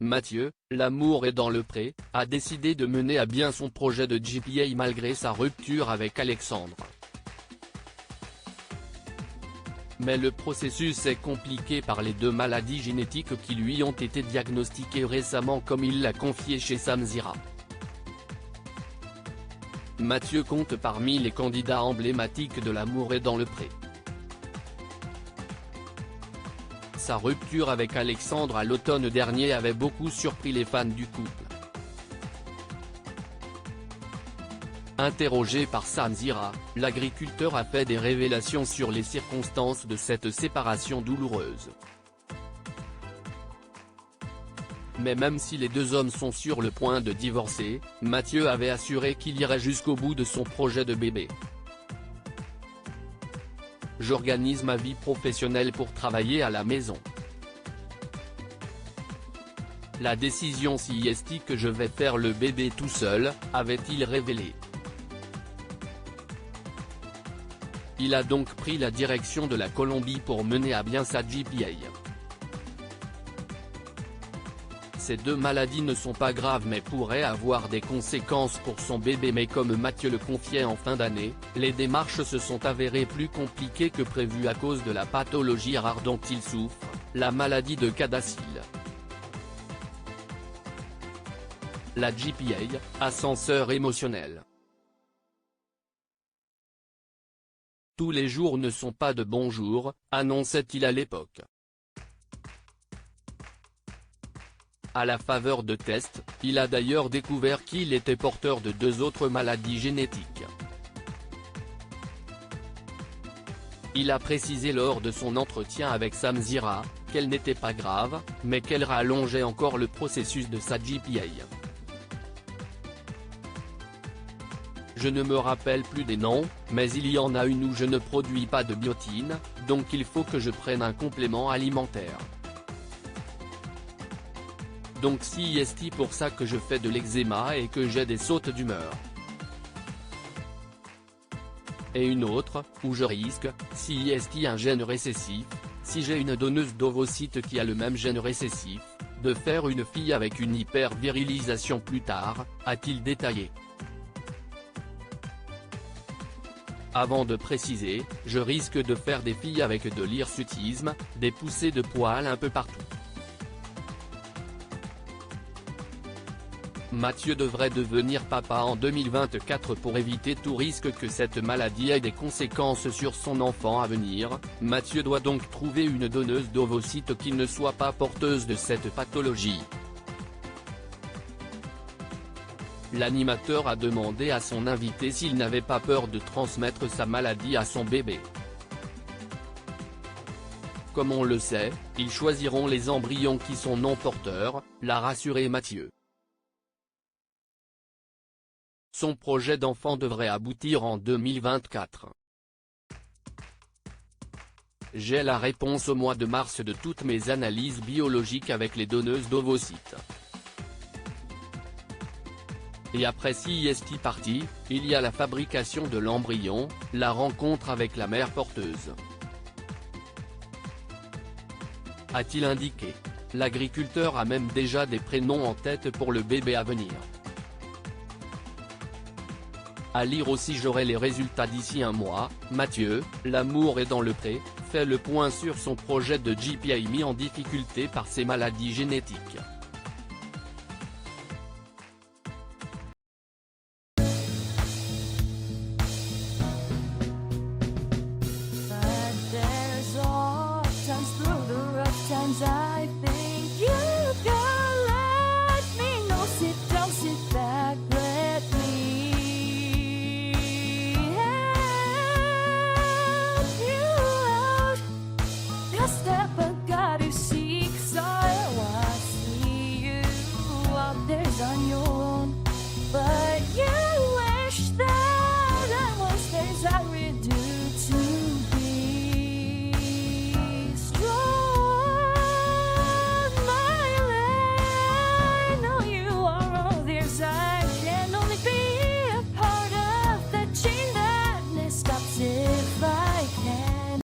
Mathieu, l'amour est dans le pré, a décidé de mener à bien son projet de GPA malgré sa rupture avec Alexandre. Mais le processus est compliqué par les 2 maladies génétiques qui lui ont été diagnostiquées récemment, comme il l'a confié chez Samzira. Mathieu compte parmi les candidats emblématiques de l'amour est dans le pré. Sa rupture avec Alexandre à l'automne dernier avait beaucoup surpris les fans du couple. Interrogé par Samzira, l'agriculteur a fait des révélations sur les circonstances de cette séparation douloureuse. Mais même si les 2 hommes sont sur le point de divorcer, Mathieu avait assuré qu'il irait jusqu'au bout de son projet de bébé. J'organise ma vie professionnelle pour travailler à la maison. La décision si est que je vais faire le bébé tout seul, avait-il révélé. Il a donc pris la direction de la Colombie pour mener à bien sa GPA. Ces 2 maladies ne sont pas graves mais pourraient avoir des conséquences pour son bébé, mais comme Mathieu le confiait en fin d'année, les démarches se sont avérées plus compliquées que prévu à cause de la pathologie rare dont il souffre, la maladie de CADASIL. La GPA, ascenseur émotionnel. Tous les jours ne sont pas de bons jours, annonçait-il à l'époque. À la faveur de tests, il a d'ailleurs découvert qu'il était porteur de 2 autres maladies génétiques. Il a précisé lors de son entretien avec Samzira, qu'elle n'était pas grave, mais qu'elle rallongeait encore le processus de sa GPA. Je ne me rappelle plus des noms, mais il y en a une où je ne produis pas de biotine, donc il faut que je prenne un complément alimentaire. Donc c'est pour ça que je fais de l'eczéma et que j'ai des sautes d'humeur. Et une autre, où je risque, si un gène récessif, si j'ai une donneuse d'ovocytes qui a le même gène récessif, de faire une fille avec une hypervirilisation plus tard, a-t-il détaillé. Avant de préciser, je risque de faire des filles avec de l'hirsutisme, des poussées de poils un peu partout. Mathieu devrait devenir papa en 2024 pour éviter tout risque que cette maladie ait des conséquences sur son enfant à venir. Mathieu doit donc trouver une donneuse d'ovocytes qui ne soit pas porteuse de cette pathologie. L'animateur a demandé à son invité s'il n'avait pas peur de transmettre sa maladie à son bébé. Comme on le sait, ils choisiront les embryons qui sont non porteurs, l'a rassuré Mathieu. Son projet d'enfant devrait aboutir en 2024. J'ai la réponse au mois de mars de toutes mes analyses biologiques avec les donneuses d'ovocytes. Et après si parti, il y a la fabrication de l'embryon, la rencontre avec la mère porteuse. A-t-il indiqué. L'agriculteur a même déjà des prénoms en tête pour le bébé à venir. À lire aussi j'aurai les résultats d'ici un mois. Mathieu, l'amour est dans le pré, fait le point sur son projet de GPA mis en difficulté par ses maladies génétiques.